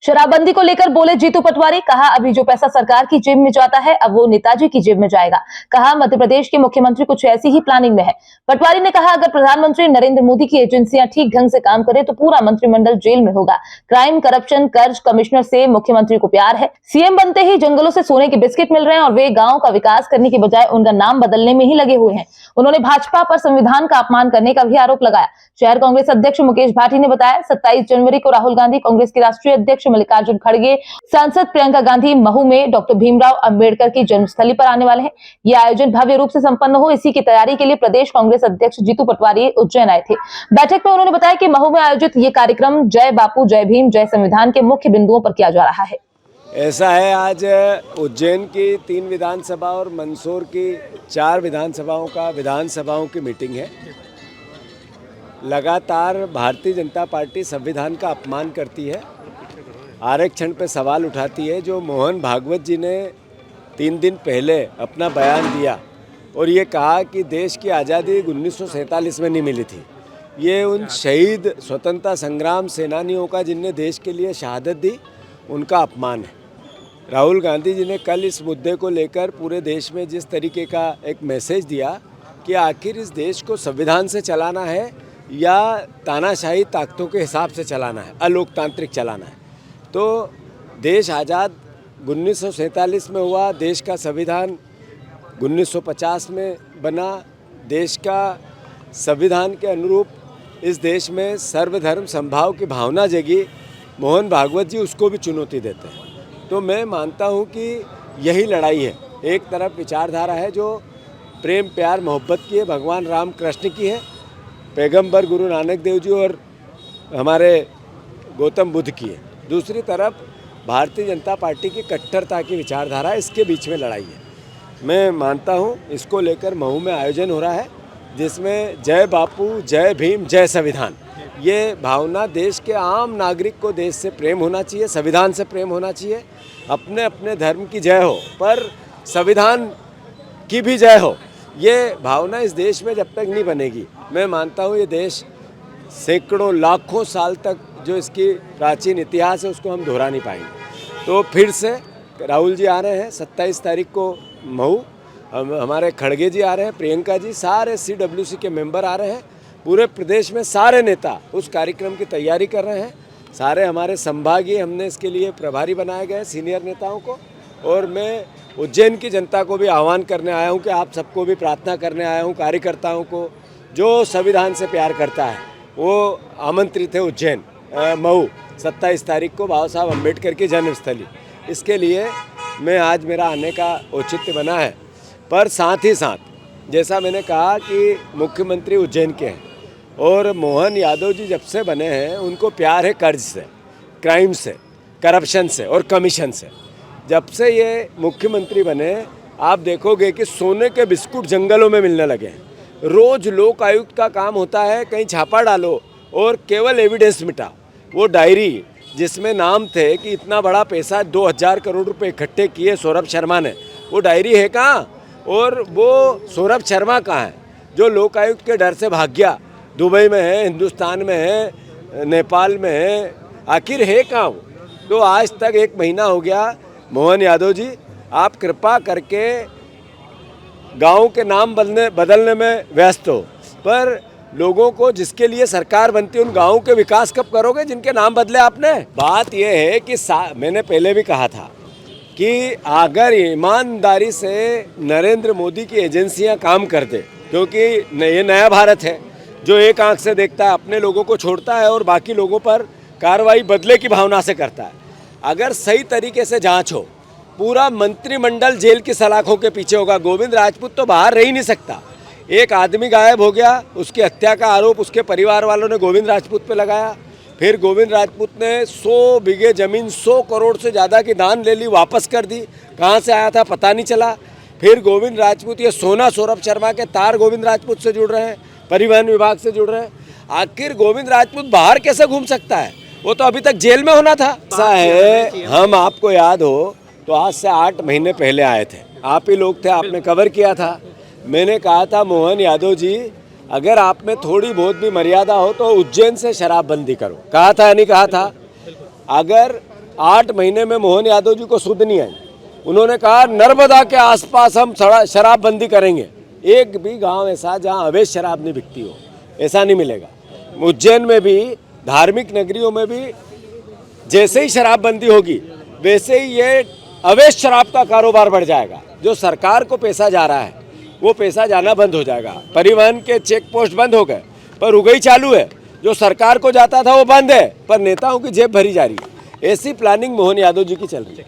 शराबबंदी को लेकर बोले जीतू पटवारी, कहा अभी जो पैसा सरकार की जेब में जाता है अब वो नेताजी की जेब में जाएगा। कहा मध्य प्रदेश के मुख्यमंत्री कुछ ऐसी ही प्लानिंग में है। पटवारी ने कहा अगर प्रधानमंत्री नरेंद्र मोदी की एजेंसियां ठीक ढंग से काम करे तो पूरा मंत्रिमंडल जेल में होगा। क्राइम, करप्शन, कर्ज कमिश्नर से मुख्यमंत्री को प्यार है। सीएम बनते ही जंगलों से सोने के बिस्किट मिल रहे हैं और वे गाँव का विकास करने की बजाय उनका नाम बदलने में ही लगे हुए हैं। उन्होंने भाजपा पर संविधान का अपमान करने का भी आरोप लगाया। शहर कांग्रेस अध्यक्ष मुकेश भाटी ने बताया 27 जनवरी को राहुल गांधी, कांग्रेस के राष्ट्रीय अध्यक्ष मल्लिकार्जुन खड़गे, सांसद प्रियंका गांधी महू में डॉक्टर भीमराव अंबेडकर की जन्मस्थली पर आने वाले हैं। ये आयोजन भव्य रूप से संपन्न हो, इसी की तैयारी के लिए प्रदेश कांग्रेस अध्यक्ष जीतू पटवारी उज्जैन आए थे। बैठक में उन्होंने बताया कि महू में आयोजित ये कार्यक्रम जय बापू, जय भीम, जय संविधान के मुख्य बिंदुओं पर किया जा रहा है। ऐसा है, आज उज्जैन की 3 विधानसभा और मंदसौर की 4 विधानसभाओं का विधानसभाओं की मीटिंग है। लगातार भारतीय जनता पार्टी संविधान का अपमान करती है, आरक्षण पे सवाल उठाती है। जो मोहन भागवत जी ने 3 दिन पहले अपना बयान दिया और ये कहा कि देश की आज़ादी 1947 में नहीं मिली थी, ये उन शहीद स्वतंत्रता संग्राम सेनानियों का जिनने देश के लिए शहादत दी, उनका अपमान है। राहुल गांधी जी ने कल इस मुद्दे को लेकर पूरे देश में जिस तरीके का एक मैसेज दिया कि आखिर इस देश को संविधान से चलाना है या तानाशाही ताकतों के हिसाब से चलाना है, अलोकतांत्रिक चलाना है। तो देश आज़ाद 1947 में हुआ, देश का संविधान 1950 में बना। देश का संविधान के अनुरूप इस देश में सर्वधर्म समभाव की भावना जगी। मोहन भागवत जी उसको भी चुनौती देते हैं। तो मैं मानता हूँ कि यही लड़ाई है। एक तरफ विचारधारा है जो प्रेम, प्यार, मोहब्बत की है, भगवान राम कृष्ण की है, पैगंबर गुरु नानक देव जी और हमारे गौतम बुद्ध की है। दूसरी तरफ भारतीय जनता पार्टी की कट्टरता की विचारधारा, इसके बीच में लड़ाई है। मैं मानता हूँ इसको लेकर महू में आयोजन हो रहा है, जिसमें जय बापू, जय भीम, जय संविधान, ये भावना देश के आम नागरिक को देश से प्रेम होना चाहिए, संविधान से प्रेम होना चाहिए। अपने अपने धर्म की जय हो पर संविधान की भी जय हो, ये भावना इस देश में जब तक नहीं बनेगी, मैं मानता हूँ ये देश सैकड़ों लाखों साल तक जो इसकी प्राचीन इतिहास है उसको हम दोहरा नहीं पाएंगे। तो फिर से राहुल जी आ रहे हैं 27 तारीख को महू, हमारे खड़गे जी आ रहे हैं, प्रियंका जी, सारे CWC के मेंबर आ रहे हैं। पूरे प्रदेश में सारे नेता उस कार्यक्रम की तैयारी कर रहे हैं। सारे हमारे संभागीय हमने इसके लिए प्रभारी बनाए गए सीनियर नेताओं को। और मैं उज्जैन की जनता को भी आह्वान करने आया हूं कि आप सबको भी प्रार्थना करने आया हूं, कार्यकर्ताओं को जो संविधान से प्यार करता है वो आमंत्रित है उज्जैन महू 27 तारीख को, बाबा साहब अम्बेडकर की जन्मस्थली। इसके लिए मैं आज मेरा आने का औचित्य बना है। पर साथ ही साथ जैसा मैंने कहा कि मुख्यमंत्री उज्जैन के हैं और मोहन यादव जी जब से बने हैं उनको प्यार है कर्ज से, क्राइम से, करप्शन से और कमीशन से। जब से ये मुख्यमंत्री बने आप देखोगे कि सोने के बिस्कुट जंगलों में मिलने लगे हैं। रोज लोक आयुक्त का काम होता है कहीं छापा डालो और केवल एविडेंस मिटाओ। वो डायरी जिसमें नाम थे कि इतना बड़ा पैसा 2000 करोड़ रुपए इकट्ठे किए सौरभ शर्मा ने, वो डायरी है कहाँ? और वो सौरभ शर्मा कहाँ है जो लोक आयुक्त के डर से भाग गया? दुबई में है, हिंदुस्तान में है, नेपाल में है, आखिर है कहाँ वो? तो आज तक 1 महीना हो गया। मोहन यादव जी, आप कृपा करके गांव के नाम बदलने में व्यस्त हो, पर लोगों को जिसके लिए सरकार बनती है उन गांवों के विकास कब करोगे जिनके नाम बदले आपने? बात यह है कि मैंने पहले भी कहा था कि अगर ईमानदारी से नरेंद्र मोदी की एजेंसियां काम करते, क्योंकि ये नया भारत है जो एक आंख से देखता है, अपने लोगों को छोड़ता है और बाकी लोगों पर कार्रवाई बदले की भावना से करता है। अगर सही तरीके से जांच हो, पूरा मंत्रिमंडल जेल की सलाखों के पीछे होगा। गोविंद राजपूत तो बाहर रह ही नहीं सकता। एक आदमी गायब हो गया, उसकी हत्या का आरोप उसके परिवार वालों ने गोविंद राजपूत पे लगाया। फिर गोविंद राजपूत ने 100 बीघे जमीन 100 करोड़ से ज़्यादा की दान ले ली, वापस कर दी। कहाँ से आया था पता नहीं चला। फिर गोविंद राजपूत, ये सोना सौरभ शर्मा के तार गोविंद राजपूत से जुड़ रहे हैं, परिवहन विभाग से जुड़ रहे हैं। आखिर गोविंद राजपूत बाहर कैसे घूम सकता है? वो तो अभी तक जेल में होना था। ऐसा है, हम आपको याद हो तो आज से 8 महीने पहले आए थे, आप ही लोग थे, आपने कवर किया था। मैंने कहा था मोहन यादव जी, अगर आप में थोड़ी बहुत भी मर्यादा हो तो उज्जैन से शराबबंदी करो। कहा था या नहीं कहा था? अगर 8 महीने में मोहन यादव जी को सुध नहीं आई। उन्होंने कहा नर्मदा के आसपास हम शराबबंदी करेंगे। एक भी गांव ऐसा जहां अवैध शराब नहीं बिकती हो, ऐसा नहीं मिलेगा। उज्जैन में भी, धार्मिक नगरियों में भी जैसे ही शराबबंदी होगी वैसे ही ये अवैध शराब का कारोबार बढ़ जाएगा। जो सरकार को पैसा जा रहा है वो पैसा जाना बंद हो जाएगा। परिवहन के चेक पोस्ट बंद हो गए पर उगई चालू है। जो सरकार को जाता था वो बंद है पर नेताओं की जेब भरी जा रही है। ऐसी प्लानिंग मोहन यादव जी की चल रही है।